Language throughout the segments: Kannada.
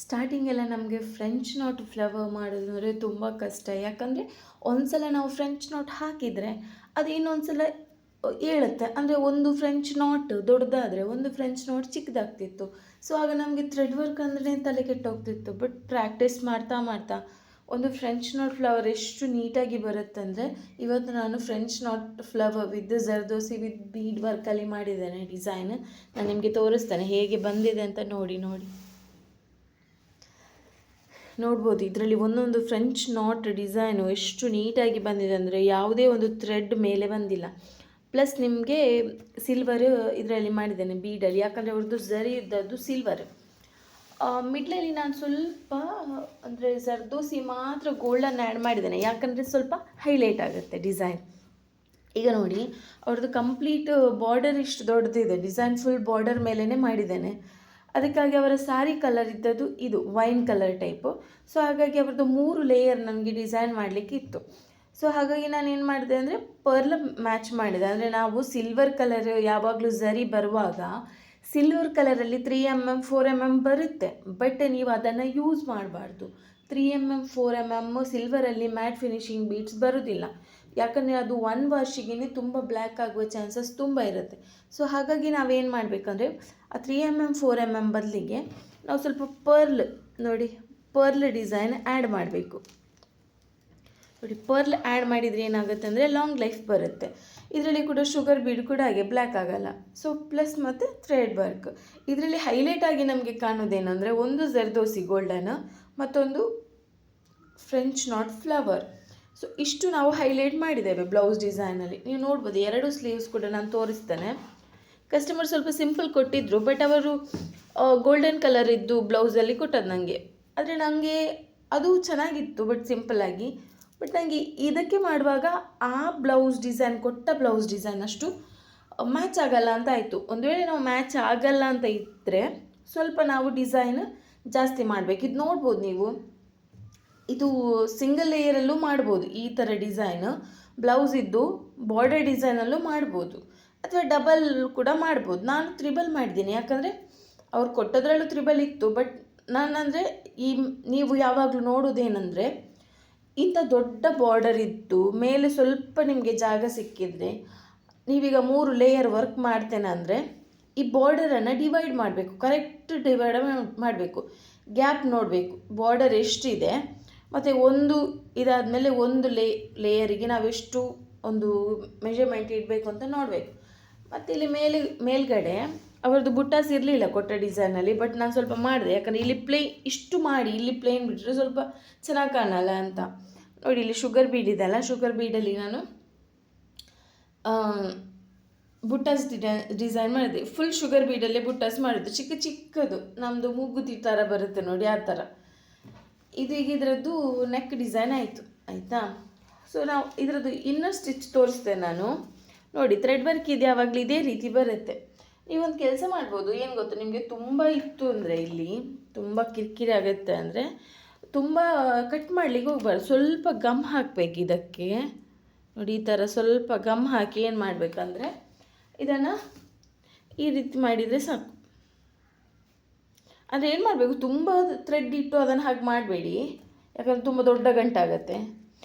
ಸ್ಟಾರ್ಟಿಂಗೆಲ್ಲ ನಮಗೆ ಫ್ರೆಂಚ್ ನಾಟ್ ಫ್ಲವರ್ ಮಾಡೋದು ಅಂದರೆ ತುಂಬ ಕಷ್ಟ. ಯಾಕಂದರೆ ಒಂದು ಸಲ ನಾವು ಫ್ರೆಂಚ್ ನಾಟ್ ಹಾಕಿದರೆ ಅದು ಇನ್ನೊಂದು ಸಲ ಏಳುತ್ತೆ. ಅಂದರೆ ಒಂದು ಫ್ರೆಂಚ್ ನಾಟ್ ದೊಡ್ಡದಾದರೆ ಒಂದು ಫ್ರೆಂಚ್ ನಾಟ್ ಚಿಕ್ಕದಾಗ್ತಿತ್ತು. ಸೊ ಆಗ ನಮಗೆ ಥ್ರೆಡ್ ವರ್ಕ್ ಅಂದ್ರೆ ತಲೆ ಕೆಟ್ಟೋಗ್ತಿತ್ತು. ಬಟ್ ಪ್ರಾಕ್ಟೀಸ್ ಮಾಡ್ತಾ ಮಾಡ್ತಾ ಒಂದು ಫ್ರೆಂಚ್ ನಾಟ್ ಫ್ಲವರ್ ಎಷ್ಟು ನೀಟಾಗಿ ಬರುತ್ತಂದರೆ, ಇವತ್ತು ನಾನು French knot flower with zardosi with bead ವರ್ಕಲ್ಲಿ ಮಾಡಿದ್ದೇನೆ ಡಿಸೈನ್. ನಾನು ನಿಮಗೆ ತೋರಿಸ್ತೇನೆ ಹೇಗೆ ಬಂದಿದೆ ಅಂತ. ನೋಡಿ ನೋಡ್ಬೋದು, ಇದರಲ್ಲಿ ಒಂದೊಂದು ಫ್ರೆಂಚ್ ನಾಟ್ ಡಿಸೈನು ಎಷ್ಟು ನೀಟಾಗಿ ಬಂದಿದೆ ಅಂದರೆ ಯಾವುದೇ ಒಂದು ಥ್ರೆಡ್ ಮೇಲೆ ಬಂದಿಲ್ಲ. ಪ್ಲಸ್ ನಿಮಗೆ ಸಿಲ್ವರ್ ಇದರಲ್ಲಿ ಮಾಡಿದ್ದೇನೆ ಬೀಡಲ್ಲಿ, ಯಾಕಂದರೆ ಅವ್ರದ್ದು ಝರಿ ಇದ್ದದ್ದು ಸಿಲ್ವರ್. ಮಿಡ್ಲಲ್ಲಿ ನಾನು ಸ್ವಲ್ಪ ಅಂದರೆ ಜರ್ದೋಸಿ ಮಾತ್ರ ಗೋಲ್ಡನ್ನು ಆ್ಯಡ್ ಮಾಡಿದ್ದೇನೆ, ಯಾಕಂದರೆ ಸ್ವಲ್ಪ ಹೈಲೈಟ್ ಆಗುತ್ತೆ ಡಿಸೈನ್. ಈಗ ನೋಡಿ, ಅವ್ರದ್ದು ಕಂಪ್ಲೀಟ್ ಬಾರ್ಡರ್ ಇಷ್ಟು ದೊಡ್ಡದಿದೆ, ಡಿಸೈನ್ ಫುಲ್ ಬಾರ್ಡರ್ ಮೇಲೇ ಮಾಡಿದ್ದೇನೆ. ಅದಕ್ಕಾಗಿ ಅವರ ಸ್ಯಾರಿ ಕಲರ್ ಇದ್ದದ್ದು ಇದು ವೈನ್ ಕಲರ್ ಟೈಪು. ಸೊ ಹಾಗಾಗಿ ಅವ್ರದ್ದು 3 ಲೇಯರ್ ನನಗೆ ಡಿಸೈನ್ ಮಾಡಲಿಕ್ಕೆ ಇತ್ತು. ಸೊ ಹಾಗಾಗಿ ನಾನು ಏನು ಮಾಡಿದೆ ಅಂದರೆ ಪರ್ಲ್ ಮ್ಯಾಚ್ ಮಾಡಿದೆ. ಅಂದರೆ ನಾವು ಸಿಲ್ವರ್ ಕಲರ್ ಯಾವಾಗಲೂ ಝರಿ ಬರುವಾಗ ಸಿಲ್ವರ್ ಕಲರಲ್ಲಿ 3mm 4mm ಬರುತ್ತೆ, ಬಟ್ ನೀವು ಅದನ್ನು ಯೂಸ್ ಮಾಡಬಾರ್ದು. 3mm 4mm ಸಿಲ್ವರಲ್ಲಿ mat finishing beads ಬರೋದಿಲ್ಲ, ಯಾಕಂದರೆ ಅದು 1 ವಾಶಿಗೆ ತುಂಬ ಬ್ಲ್ಯಾಕ್ ಆಗುವ ಚಾನ್ಸಸ್ ತುಂಬ ಇರುತ್ತೆ. ಸೊ ಹಾಗಾಗಿ ನಾವೇನು ಮಾಡಬೇಕಂದ್ರೆ ಆ 3mm 4mm ಬದಲಿಗೆ ನಾವು ಸ್ವಲ್ಪ ಪರ್ಲ್ ಡಿಸೈನ್ ಆ್ಯಡ್ ಮಾಡಬೇಕು. ನೋಡಿ, ಪರ್ಲ್ ಆ್ಯಡ್ ಮಾಡಿದರೆ ಏನಾಗುತ್ತೆ ಅಂದರೆ ಲಾಂಗ್ ಲೈಫ್ ಬರುತ್ತೆ. ಇದರಲ್ಲಿ ಕೂಡ ಶುಗರ್ ಬೀಡ್ ಕೂಡ ಹಾಗೆ ಬ್ಲ್ಯಾಕ್ ಆಗಲ್ಲ. ಸೊ ಪ್ಲಸ್ ಮತ್ತು ಥ್ರೆಡ್ ವರ್ಕ್ ಇದರಲ್ಲಿ ಹೈಲೈಟ್ ಆಗಿ ನಮಗೆ ಕಾಣೋದೇನೆಂದರೆ ಒಂದು ಜರ್ದೋಸಿ ಗೋಲ್ಡನ್, ಮತ್ತೊಂದು ಫ್ರೆಂಚ್ ನಾಟ್ ಫ್ಲವರ್. ಸೊ ಇಷ್ಟು ನಾವು ಹೈಲೈಟ್ ಮಾಡಿದ್ದೇವೆ ಬ್ಲೌಸ್ ಡಿಸೈನಲ್ಲಿ. ನೀವು ನೋಡ್ಬೋದು, 2 ಸ್ಲೀವ್ಸ್ ಕೂಡ ನಾನು ತೋರಿಸ್ತೇನೆ. ಕಸ್ಟಮರ್ ಸ್ವಲ್ಪ ಸಿಂಪಲ್ ಕೊಟ್ಟಿದ್ದರು, ಬಟ್ ಅವರು ಗೋಲ್ಡನ್ ಕಲರ್ ಇದ್ದು ಬ್ಲೌಸಲ್ಲಿ ಕೊಟ್ಟದ್ದು ನನಗೆ. ಆದರೆ ನನಗೆ ಅದು ಚೆನ್ನಾಗಿತ್ತು ಬಟ್ ಸಿಂಪಲ್ಲಾಗಿ. ಬಟ್ ನನಗೆ ಇದಕ್ಕೆ ಮಾಡುವಾಗ ಆ ಬ್ಲೌಸ್ ಡಿಸೈನ್ ಕೊಟ್ಟ ಬ್ಲೌಸ್ ಡಿಸೈನ್ ಅಷ್ಟು ಮ್ಯಾಚ್ ಆಗಲ್ಲ ಅಂತ ಆಯಿತು. ಒಂದು ವೇಳೆ ನಾವು ಮ್ಯಾಚ್ ಆಗಲ್ಲ ಅಂತ ಇದ್ದರೆ ಸ್ವಲ್ಪ ನಾವು ಡಿಸೈನ್ ಜಾಸ್ತಿ ಮಾಡಬೇಕು. ಇದು ನೋಡ್ಬೋದು ನೀವು, ಇದು ಸಿಂಗಲ್ ಲೇಯರಲ್ಲೂ ಮಾಡ್ಬೋದು ಈ ಥರ ಡಿಸೈನ್. ಬ್ಲೌಸ್ ಇದ್ದು ಬಾರ್ಡರ್ ಡಿಸೈನಲ್ಲೂ ಮಾಡ್ಬೋದು, ಅಥವಾ ಡಬಲ್ ಕೂಡ ಮಾಡ್ಬೋದು. ನಾನು 3 ಮಾಡಿದ್ದೀನಿ, ಯಾಕಂದರೆ ಅವ್ರು ಕೊಟ್ಟದ್ರಲ್ಲೂ 3 ಇತ್ತು. ಬಟ್ ನಾನಂದರೆ ನೀವು ಯಾವಾಗಲೂ ನೋಡೋದೇನೆಂದರೆ ಇಂಥ ದೊಡ್ಡ ಬಾರ್ಡರ್ ಇದ್ದು ಮೇಲೆ ಸ್ವಲ್ಪ ನಿಮಗೆ ಜಾಗ ಸಿಕ್ಕಿದರೆ, ನೀವೀಗ 3 ಲೇಯರ್ ವರ್ಕ್ ಮಾಡ್ತೇನೆ ಅಂದರೆ ಈ ಬಾರ್ಡರನ್ನು ಡಿವೈಡ್ ಮಾಡಬೇಕು, ಕರೆಕ್ಟ್ ಡಿವೈಡ್ ಮಾಡಬೇಕು. ಗ್ಯಾಪ್ ನೋಡಬೇಕು ಬಾರ್ಡರ್ ಎಷ್ಟಿದೆ, ಮತ್ತು ಒಂದು ಇದಾದಮೇಲೆ ಒಂದು ಲೇಯರಿಗೆ ನಾವೆಷ್ಟು ಒಂದು ಮೆಷರ್ಮೆಂಟ್ ಇಡಬೇಕು ಅಂತ ನೋಡಬೇಕು. ಮತ್ತು ಇಲ್ಲಿ ಮೇಲ್ಗಡೆ ಅವರದ್ದು ಬುಟ್ಟಾಸ್ ಇರಲಿಲ್ಲ ಕೊಟ್ಟ ಡಿಸೈನಲ್ಲಿ, ಬಟ್ ನಾನು ಸ್ವಲ್ಪ ಮಾಡಿದೆ, ಯಾಕಂದರೆ ಇಲ್ಲಿ ಇಷ್ಟು ಮಾಡಿ ಇಲ್ಲಿ ಪ್ಲೇನ್ ಬಿಟ್ಟರೆ ಸ್ವಲ್ಪ ಚೆನ್ನಾಗಿ ಕಾಣಲ್ಲ ಅಂತ. ನೋಡಿ, ಇಲ್ಲಿ ಶುಗರ್ ಬೀಡ್ ಇದೆಲ್ಲ, ಶುಗರ್ ಬೀಡಲ್ಲಿ ನಾನು ಬುಟ್ಟಾಸ್ ಡಿಸೈನ್ ಮಾಡಿದೆ. ಫುಲ್ ಶುಗರ್ ಬೀಡಲ್ಲೇ ಬುಟ್ಟಾಸ್ ಮಾಡಿದ್ದು, ಚಿಕ್ಕದು ನಮ್ಮದು ಮೂಗುತಿ ಥರ ಬರುತ್ತೆ ನೋಡಿ, ಆ ಥರ. ಇದು ಈಗ ಇದರದ್ದು ನೆಕ್ ಡಿಸೈನ್ ಆಯಿತಾ. ಸೊ ನಾವು ಇದರದ್ದು ಇನ್ನರ್ ಸ್ಟಿಚ್ ತೋರಿಸ್ತೇನೆ ನಾನು. ನೋಡಿ, ಥ್ರೆಡ್ ವರ್ಕ್ ಇದೆ, ಯಾವಾಗಲೂ ಇದೇ ರೀತಿ ಬರುತ್ತೆ. ನೀವೊಂದು ಕೆಲಸ ಮಾಡ್ಬೋದು, ಏನು ಗೊತ್ತಾ, ನಿಮಗೆ ತುಂಬ ಇತ್ತು ಅಂದರೆ ಇಲ್ಲಿ ತುಂಬ ಕಿರಿಕಿರಿ ಆಗುತ್ತೆ ಅಂದರೆ ತುಂಬ ಕಟ್ ಮಾಡಲಿಕ್ಕೆ ಹೋಗ್ಬಾರ್ದು. ಸ್ವಲ್ಪ ಗಮ್ ಹಾಕಬೇಕು ಇದಕ್ಕೆ. ನೋಡಿ, ಈ ಥರ ಸ್ವಲ್ಪ ಗಮ್ ಹಾಕಿ ಏನು ಮಾಡಬೇಕಂದ್ರೆ ಇದನ್ನು ಈ ರೀತಿ ಮಾಡಿದರೆ ಸಾಕು. ಅಂದರೆ ಏನು ಮಾಡಬೇಕು, ತುಂಬ ಥ್ರೆಡ್ ಇಟ್ಟು ಅದನ್ನು ಹಾಗೆ ಮಾಡಬೇಡಿ, ಯಾಕಂದರೆ ತುಂಬ ದೊಡ್ಡ ಗಂಟಾಗತ್ತೆ.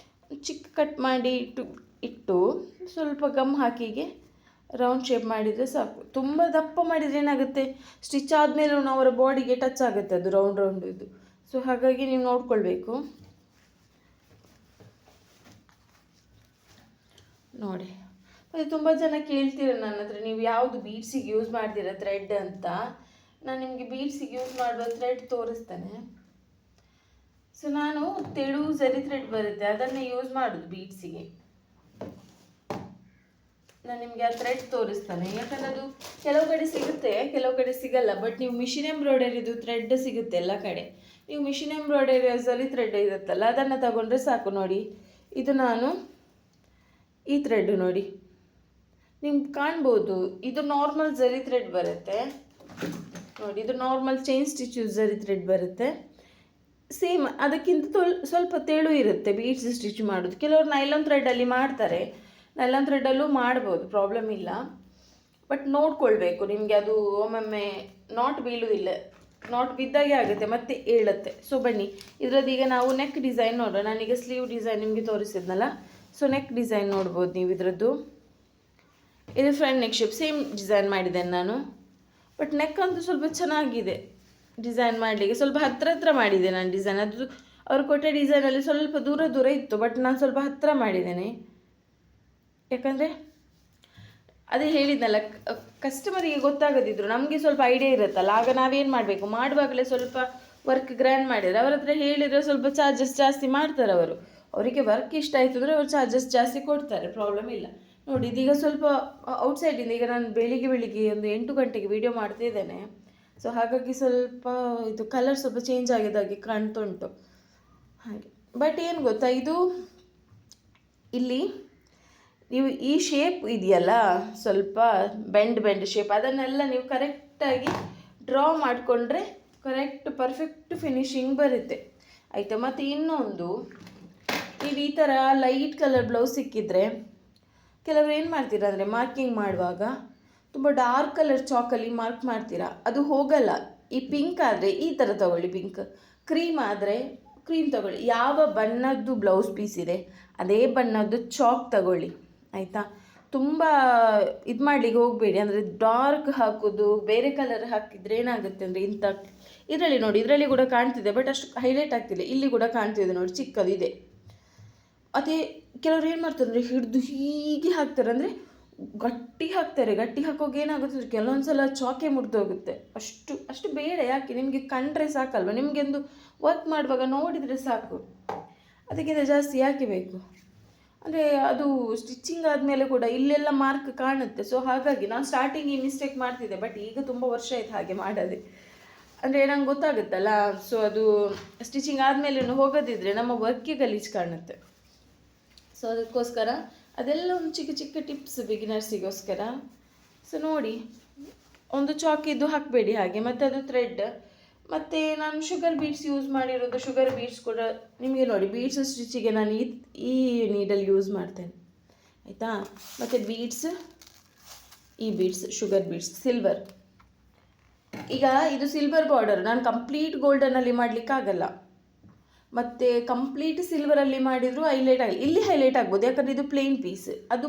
ಚಿಕ್ಕ ಕಟ್ ಮಾಡಿ ಇಟ್ಟು ಸ್ವಲ್ಪ ಗಮ್ ಹಾಕಿಗೆ ರೌಂಡ್ ಶೇಪ್ ಮಾಡಿದರೆ ಸಾಕು. ತುಂಬ ದಪ್ಪ ಮಾಡಿದರೆ ಏನಾಗುತ್ತೆ, ಸ್ಟಿಚ್ ಆದಮೇಲೆ ಅವರ ಬಾಡಿಗೆ ಟಚ್ ಆಗುತ್ತೆ ಅದು ರೌಂಡ್ ಇದು. ಸೊ ಹಾಗಾಗಿ ನೀವು ನೋಡ್ಕೊಳ್ಬೇಕು. ನೋಡಿ, ಮತ್ತು ತುಂಬ ಜನ ಕೇಳ್ತೀರ ನನ್ನ ಹತ್ರ, ನೀವು ಯಾವುದು ಬೀಡ್ಸಿಗೆ ಯೂಸ್ ಮಾಡ್ತೀರಾ ಥ್ರೆಡ್ ಅಂತ. ನಾನು ನಿಮಗೆ ಬೀಡ್ಸಿಗೆ ಯೂಸ್ ಮಾಡುವ ಥ್ರೆಡ್ ತೋರಿಸ್ತೇನೆ. ಸೊ ನಾನು ತೆಳು ಝರಿ ಥ್ರೆಡ್ ಬರುತ್ತೆ, ಅದನ್ನೇ ಯೂಸ್ ಮಾಡೋದು ಬೀಡ್ಸಿಗೆ. ನಾನು ನಿಮಗೆ ಆ ಥ್ರೆಡ್ ತೋರಿಸ್ತೇನೆ, ಯಾಕಂದರೆ ಅದು ಕೆಲವು ಕಡೆ ಸಿಗುತ್ತೆ, ಕೆಲವು ಕಡೆ ಸಿಗಲ್ಲ. ಬಟ್ ನೀವು ಮಿಷಿನ್ ಎಂಬ್ರಾಯ್ಡರಿದು ಥ್ರೆಡ್ ಸಿಗುತ್ತೆ ಎಲ್ಲ ಕಡೆ. ನೀವು ಮಿಷಿನ್ ಎಂಬ್ರಾಯ್ಡರಿ ಝರಿ ಥ್ರೆಡ್ ಇರುತ್ತಲ್ಲ, ಅದನ್ನು ತಗೊಂಡ್ರೆ ಸಾಕು. ನೋಡಿ, ಇದು ನಾನು ಈ ಥ್ರೆಡ್ ನೋಡಿ ನಿಮ್ಗೆ ಕಾಣ್ಬೋದು, ಇದು ನಾರ್ಮಲ್ ಝರಿ ಥ್ರೆಡ್ ಬರುತ್ತೆ. ನೋಡಿ, ಇದು ನಾರ್ಮಲ್ ಚೈನ್ ಸ್ಟಿಚ್ ಝರಿ ಥ್ರೆಡ್ ಬರುತ್ತೆ. ಸೇಮ್ ಅದಕ್ಕಿಂತ ಸ್ವಲ್ಪ ತೆಳು ಇರುತ್ತೆ ಬೀಡ್ಸ್ ಸ್ಟಿಚ್ ಮಾಡೋದು. ಕೆಲವರು ನೈಲಾನ್ ಥ್ರೆಡ್ಡಲ್ಲಿ ಮಾಡ್ತಾರೆ, ನೈಲಾನ್ ಥ್ರೆಡ್ಡಲ್ಲೂ ಮಾಡ್ಬೋದು, ಪ್ರಾಬ್ಲಮ್ ಇಲ್ಲ. ಬಟ್ ನೋಡ್ಕೊಳ್ಬೇಕು, ನಿಮಗೆ ಅದು ಒಮ್ಮೊಮ್ಮೆ ನಾಟ್ ಬೀಳುವುದಿಲ್ಲ ನಾಟ್ ಬಿದ್ದಾಗೆ ಆಗುತ್ತೆ ಮತ್ತೆ ಏಳುತ್ತೆ. ಸೊ ಬನ್ನಿ ಇದರದ್ದು ಈಗ ನಾವು ನೆಕ್ ಡಿಸೈನ್ ನೋಡೋಣ. ನಾನೀಗ ಸ್ಲೀವ್ ಡಿಸೈನ್ ನಿಮಗೆ ತೋರಿಸಿದ್ನಲ್ಲ, ಸೊ ನೆಕ್ ಡಿಸೈನ್ ನೋಡ್ಬೋದು ನೀವು ಇದರದ್ದು. ಇದು front neck shape same design ಮಾಡಿದ್ದೇನೆ ನಾನು, ಬಟ್ ನೆಕ್ ಅಂತೂ ಸ್ವಲ್ಪ ಚೆನ್ನಾಗಿದೆ ಡಿಸೈನ್ ಮಾಡಲಿಕ್ಕೆ. ಸ್ವಲ್ಪ ಹತ್ರ ಮಾಡಿದೆ ನಾನು ಡಿಸೈನ್. ಅದು ಅವರು ಕೊಟ್ಟ ಡಿಸೈನಲ್ಲಿ ಸ್ವಲ್ಪ ದೂರ ಇತ್ತು, ಬಟ್ ನಾನು ಸ್ವಲ್ಪ ಹತ್ತಿರ ಮಾಡಿದ್ದೇನೆ. ಯಾಕಂದರೆ ಅದೇ ಹೇಳಿದ್ನಲ್ಲ, ಕಸ್ಟಮರಿಗೆ ಗೊತ್ತಾಗದಿದ್ರು ನಮಗೆ ಸ್ವಲ್ಪ ಐಡಿಯಾ ಇರುತ್ತಲ್ಲ, ಆಗ ನಾವೇನು ಮಾಡಬೇಕು, ಮಾಡುವಾಗಲೇ ಸ್ವಲ್ಪ ವರ್ಕ್ ಗ್ರ್ಯಾಂಡ್ ಮಾಡಿದರೆ ಅವ್ರ ಹತ್ರ ಹೇಳಿದರೆ ಸ್ವಲ್ಪ ಚಾರ್ಜಸ್ ಜಾಸ್ತಿ ಮಾಡ್ತಾರೆ ಅವರು. ಅವರಿಗೆ ವರ್ಕ್ ಇಷ್ಟ ಆಯಿತು ಅಂದರೆ ಅವ್ರು ಚಾರ್ಜಸ್ ಜಾಸ್ತಿ ಕೊಡ್ತಾರೆ, ಪ್ರಾಬ್ಲಮ್ ಇಲ್ಲ. ನೋಡಿ ಇದೀಗ ಸ್ವಲ್ಪ ಔಟ್ಸೈಡಿಂದ ಈಗ ನಾನು ಬೆಳಿಗ್ಗೆ ಒಂದು 8 ಗಂಟೆಗೆ ವೀಡಿಯೋ ಮಾಡ್ತಿದ್ದೇನೆ. ಸೊ ಹಾಗಾಗಿ ಸ್ವಲ್ಪ ಇದು ಕಲರ್ ಸ್ವಲ್ಪ ಚೇಂಜ್ ಆಗಿದ್ದಾಗೆ ಕಾಣ್ತುಂಟು ಹಾಗೆ. ಬಟ್ ಏನು ಗೊತ್ತಾ, ಇದು ಇಲ್ಲಿ ನೀವು ಈ ಶೇಪ್ ಇದೆಯಲ್ಲ, ಸ್ವಲ್ಪ ಬೆಂಡ್ ಶೇಪ್, ಅದನ್ನೆಲ್ಲ ನೀವು ಕರೆಕ್ಟಾಗಿ ಡ್ರಾ ಮಾಡಿಕೊಂಡ್ರೆ ಕರೆಕ್ಟ್ ಪರ್ಫೆಕ್ಟ್ ಫಿನಿಶಿಂಗ್ ಬರುತ್ತೆ ಆಯಿತಾ. ಮತ್ತು ಇನ್ನೊಂದು, ನೀವು ಈ ಥರ ಲೈಟ್ ಕಲರ್ ಬ್ಲೌಸ್ ಸಿಕ್ಕಿದ್ರೆ ಕೆಲವರು ಏನು ಮಾಡ್ತೀರಾ ಅಂದರೆ ಮಾರ್ಕಿಂಗ್ ಮಾಡುವಾಗ ತುಂಬ ಡಾರ್ಕ್ ಕಲರ್ ಚಾಕಲ್ಲಿ ಮಾರ್ಕ್ ಮಾಡ್ತೀರಾ, ಅದು ಹೋಗಲ್ಲ. ಈ ಪಿಂಕ್ ಆದರೆ ಈ ಥರ ತಗೊಳ್ಳಿ, ಪಿಂಕ್. ಕ್ರೀಮ್ ಆದರೆ ಕ್ರೀಮ್ ತಗೊಳ್ಳಿ. ಯಾವ ಬಣ್ಣದ್ದು ಬ್ಲೌಸ್ ಪೀಸ್ ಇದೆ ಅದೇ ಬಣ್ಣದ್ದು ಚಾಕ್ ತಗೊಳ್ಳಿ ಆಯಿತಾ. ತುಂಬ ಇದು ಮಾಡಲಿಕ್ಕೆ ಹೋಗಬೇಡಿ, ಅಂದರೆ ಡಾರ್ಕ್ ಹಾಕೋದು, ಬೇರೆ ಕಲರ್ ಹಾಕಿದರೆ ಏನಾಗುತ್ತೆ ಅಂದರೆ ಇಂಥ ಇದರಲ್ಲಿ ನೋಡಿ, ಇದರಲ್ಲಿ ಕೂಡ ಕಾಣ್ತಿದೆ ಬಟ್ ಅಷ್ಟು ಹೈಲೈಟ್ ಆಗ್ತಿಲ್ಲ. ಇಲ್ಲಿ ಕೂಡ ಕಾಣ್ತಿದೆ ನೋಡಿ, ಚಿಕ್ಕದು ಇದೆ. ಅದೇ ಕೆಲವರು ಏನು ಮಾಡ್ತಾರೆ ಅಂದರೆ ಹಿಡಿದು ಹೀಗೆ ಹಾಕ್ತಾರೆ, ಅಂದರೆ ಗಟ್ಟಿ ಹಾಕ್ತಾರೆ. ಗಟ್ಟಿ ಹಾಕೋಕೆ ಏನಾಗುತ್ತೆ, ಕೆಲವೊಂದು ಸಲ ಚಾಕೆ ಮುರಿದೋಗುತ್ತೆ. ಅಷ್ಟು ಬೇಡ. ಯಾಕೆ, ನಿಮಗೆ ಕಂಡ್ರೆ ಸಾಕಲ್ವ, ನಿಮಗೆಂದು ವರ್ಕ್ ಮಾಡುವಾಗ ನೋಡಿದರೆ ಸಾಕು, ಅದಕ್ಕಿಂತ ಜಾಸ್ತಿ ಯಾಕೆ ಬೇಕು. ಅಂದರೆ ಅದು ಸ್ಟಿಚ್ಚಿಂಗ್ ಆದಮೇಲೆ ಕೂಡ ಇಲ್ಲೆಲ್ಲ ಮಾರ್ಕ್ ಕಾಣುತ್ತೆ. ಸೊ ಹಾಗಾಗಿ ನಾನು ಸ್ಟಾರ್ಟಿಂಗ್ ಈ ಮಿಸ್ಟೇಕ್ ಮಾಡ್ತಿದ್ದೆ, ಬಟ್ ಈಗ ತುಂಬ ವರ್ಷ ಆಯ್ತು ಹಾಗೆ ಮಾಡೋದೆ. ಅಂದರೆ ನಂಗೆ ಗೊತ್ತಾಗುತ್ತಲ್ಲ, ಸೊ ಅದು ಸ್ಟಿಚಿಂಗ್ ಆದಮೇಲೆ ಹೋಗೋದಿದ್ರೆ ನಮ್ಮ ವರ್ಕಿಗೆ ಗಲೀಜು ಕಾಣುತ್ತೆ. ಸೊ ಅದಕ್ಕೋಸ್ಕರ ಅದೆಲ್ಲ ಒಂದು ಚಿಕ್ಕ ಟಿಪ್ಸ್ ಬಿಗಿನರ್ಸಿಗೋಸ್ಕರ. ಸೊ ನೋಡಿ, ಒಂದು ಚಾಕಿದ್ದು ಹಾಕಬೇಡಿ ಹಾಗೆ. ಮತ್ತು ಅದು ಥ್ರೆಡ್, ಮತ್ತು ನಾನು ಶುಗರ್ ಬೀಡ್ಸ್ ಯೂಸ್ ಮಾಡಿರೋದು. ಶುಗರ್ ಬೀಡ್ಸ್ ಕೂಡ ನಿಮಗೆ ನೋಡಿ, ಬೀಡ್ಸ್ ಸ್ಟಿಚಿಗೆ ನಾನು ಈ ನೀಡಲ್ ಯೂಸ್ ಮಾಡ್ತೇನೆ ಆಯಿತಾ. ಮತ್ತು ಬೀಡ್ಸ್, ಈ ಬೀಡ್ಸ್ ಶುಗರ್ ಬೀಡ್ಸ್ ಸಿಲ್ವರ್. ಈಗ ಇದು ಸಿಲ್ವರ್ ಬಾರ್ಡರ್, ನಾನು ಕಂಪ್ಲೀಟ್ ಗೋಲ್ಡನಲ್ಲಿ ಮಾಡಲಿಕ್ಕಾಗಲ್ಲ, ಮತ್ತು ಕಂಪ್ಲೀಟ್ ಸಿಲ್ವರಲ್ಲಿ ಮಾಡಿದರೂ ಹೈಲೈಟ್ ಆಗಲಿ. ಇಲ್ಲಿ ಹೈಲೈಟ್ ಆಗ್ಬೋದು, ಯಾಕಂದರೆ ಇದು ಪ್ಲೇನ್ ಪೀಸ್, ಅದು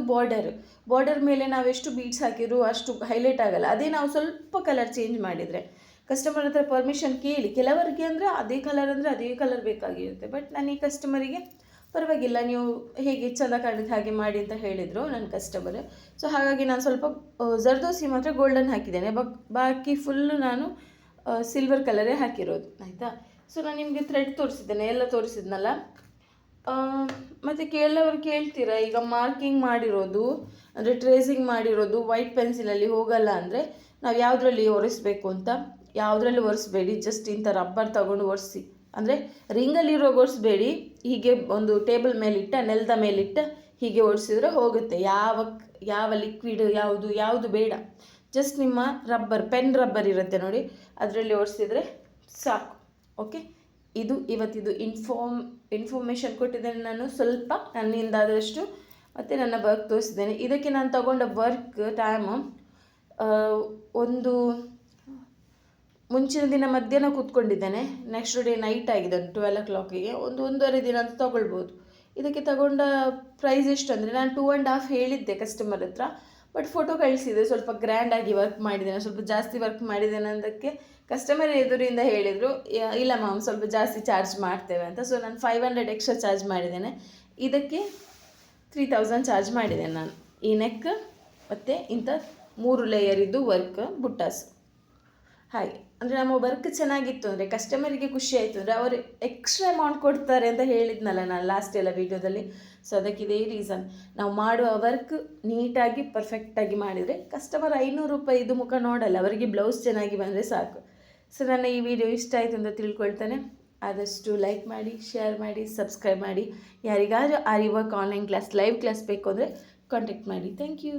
ಬಾರ್ಡರ್ ಮೇಲೆ ನಾವೆಷ್ಟು ಬೀಡ್ಸ್ ಹಾಕಿದ್ರು ಅಷ್ಟು ಹೈಲೈಟ್ ಆಗಲ್ಲ. ಅದೇ ನಾವು ಸ್ವಲ್ಪ ಕಲರ್ ಚೇಂಜ್ ಮಾಡಿದರೆ, ಕಸ್ಟಮರ್ ಹತ್ರ ಪರ್ಮಿಷನ್ ಕೇಳಿ. ಕೆಲವರಿಗೆ ಅಂದರೆ ಅದೇ ಕಲರ್ ಬೇಕಾಗಿರುತ್ತೆ. ಬಟ್ ನಾನು ಈ ಕಸ್ಟಮರಿಗೆ ಪರವಾಗಿಲ್ಲ, ನೀವು ಹೇಗೆ ಚೆಂದ ಕಾಣಿದ್ದು ಹಾಗೆ ಮಾಡಿ ಅಂತ ಹೇಳಿದರು ನನ್ನ ಕಸ್ಟಮರ್. ಸೊ ಹಾಗಾಗಿ ನಾನು ಸ್ವಲ್ಪ ಜರ್ದೋಸಿ ಮಾತ್ರ ಗೋಲ್ಡನ್ ಹಾಕಿದ್ದೇನೆ, ಬಾಕಿ ಫುಲ್ಲು ನಾನು ಸಿಲ್ವರ್ ಕಲರೇ ಹಾಕಿರೋದು ಆಯಿತಾ. ಸೊ ನಾನು ನಿಮಗೆ ಥ್ರೆಡ್ ತೋರಿಸಿದ್ದೇನೆ, ಎಲ್ಲ ತೋರಿಸಿದ್ನಲ್ಲ. ಮತ್ತು ಕೆಲವರು ಕೇಳ್ತೀರಾ, ಈಗ ಮಾರ್ಕಿಂಗ್ ಮಾಡಿರೋದು ಅಂದರೆ ಟ್ರೇಸಿಂಗ್ ಮಾಡಿರೋದು ವೈಟ್ ಪೆನ್ಸಿಲಲ್ಲಿ ಹೋಗಲ್ಲ ಅಂದರೆ ನಾವು ಯಾವುದರಲ್ಲಿ ಒರೆಸ್ಬೇಕು ಅಂತ. ಯಾವುದರಲ್ಲಿ ಒರೆಸ್ಬೇಡಿ, ಜಸ್ಟ್ ಇಂಥ ರಬ್ಬರ್ ತಗೊಂಡು ಒರೆಸಿ. ಅಂದರೆ ರಿಂಗಲ್ಲಿರೋ ಒರೆಸ್ಬೇಡಿ, ಹೀಗೆ ಒಂದು ಟೇಬಲ್ ಮೇಲಿಟ್ಟ, ನೆಲದ ಮೇಲಿಟ್ಟ ಹೀಗೆ ಒರೆಸಿದ್ರೆ ಹೋಗುತ್ತೆ. ಯಾವ ಲಿಕ್ವಿಡ್ ಯಾವುದು ಬೇಡ, ಜಸ್ಟ್ ನಿಮ್ಮ ಪೆನ್ ರಬ್ಬರ್ ಇರುತ್ತೆ ನೋಡಿ, ಅದರಲ್ಲಿ ಒರೆಸಿದರೆ ಸಾಕು. ಓಕೆ, ಇದು ಇವತ್ತಿದು ಇನ್ಫಾರ್ಮೇಷನ್ ಕೊಟ್ಟಿದ್ದೇನೆ ನಾನು, ಸ್ವಲ್ಪ ನನ್ನಿಂದಾದಷ್ಟು. ಮತ್ತು ನನ್ನ ವರ್ಕ್ ತೋರಿಸಿದ್ದೇನೆ. ಇದಕ್ಕೆ ನಾನು ತಗೊಂಡ ವರ್ಕ್ ಟೈಮ್ ಒಂದು ಮುಂಚಿನ ದಿನ ಮಧ್ಯಾಹ್ನ ಕೂತ್ಕೊಂಡಿದ್ದೇನೆ, ನೆಕ್ಸ್ಟ್ ಡೇ ನೈಟ್ ಆಗಿದೆ 12 o'clockಗೆ. 1.5 ದಿನ ಅಂತ ತೊಗೊಳ್ಬೋದು. ಇದಕ್ಕೆ ತಗೊಂಡ ಪ್ರೈಸ್ ಎಷ್ಟು ಅಂದರೆ, ನಾನು 2.5 ಹೇಳಿದ್ದೆ ಕಸ್ಟಮರ್ ಹತ್ರ, ಬಟ್ ಫೋಟೋ ಕಳಿಸಿದೆ. ಸ್ವಲ್ಪ ಗ್ರ್ಯಾಂಡಾಗಿ ವರ್ಕ್ ಮಾಡಿದ್ದೇನೆ, ಸ್ವಲ್ಪ ಜಾಸ್ತಿ ವರ್ಕ್ ಮಾಡಿದ್ದೇನೆ ಅನ್ನೋದಕ್ಕೆ ಕಸ್ಟಮರ್ ಎದುರಿಂದ ಹೇಳಿದರು, ಇಲ್ಲ ಮ್ಯಾಮ್ ಸ್ವಲ್ಪ ಜಾಸ್ತಿ ಚಾರ್ಜ್ ಮಾಡ್ತೇವೆ ಅಂತ. ಸೊ ನಾನು 500 ಎಕ್ಸ್ಟ್ರಾ ಚಾರ್ಜ್ ಮಾಡಿದ್ದೇನೆ. ಇದಕ್ಕೆ 3000 ಚಾರ್ಜ್ ಮಾಡಿದ್ದೇನೆ ನಾನು. ಈ ನೆಕ್ ಮತ್ತು ಇಂಥ 3 ಲೇಯರಿದ್ದು ವರ್ಕ್ ಬುಟ್ಟಾಸ್ ಹಾಗೆ. ಅಂದರೆ ನಮ್ಮ ವರ್ಕ್ ಚೆನ್ನಾಗಿತ್ತು ಅಂದರೆ ಕಸ್ಟಮರಿಗೆ ಖುಷಿ ಆಯಿತು ಅಂದರೆ ಅವರು ಎಕ್ಸ್ಟ್ರಾ ಅಮೌಂಟ್ ಕೊಡ್ತಾರೆ ಅಂತ ಹೇಳಿದ್ನಲ್ಲ ನಾನು ಲಾಸ್ಟ್ ಎಲ್ಲ ವೀಡಿಯೋದಲ್ಲಿ. ಸೊ ಅದಕ್ಕೆ ಇದೇ ರೀಸನ್, ನಾವು ಮಾಡುವ ವರ್ಕ್ ನೀಟಾಗಿ ಪರ್ಫೆಕ್ಟಾಗಿ ಮಾಡಿದರೆ ಕಸ್ಟಮರ್ 500 ರೂಪಾಯಿ ಇದು ಮುಖ ನೋಡಲ್ಲ, ಅವರಿಗೆ ಬ್ಲೌಸ್ ಚೆನ್ನಾಗಿ ಬಂದರೆ ಸಾಕು. ಸೊ ನನ್ನ ಈ ವಿಡಿಯೋ ಇಷ್ಟ ಆಯಿತು ಅಂತ ತಿಳ್ಕೊಳ್ತೇನೆ. ಆದಷ್ಟು ಲೈಕ್ ಮಾಡಿ, ಶೇರ್ ಮಾಡಿ, ಸಬ್ಸ್ಕ್ರೈಬ್ ಮಾಡಿ. ಯಾರಿಗಾದರೂ aari work online class live class ಬೇಕು ಅಂದರೆ ಕಾಂಟ್ಯಾಕ್ಟ್ ಮಾಡಿ. Thank you.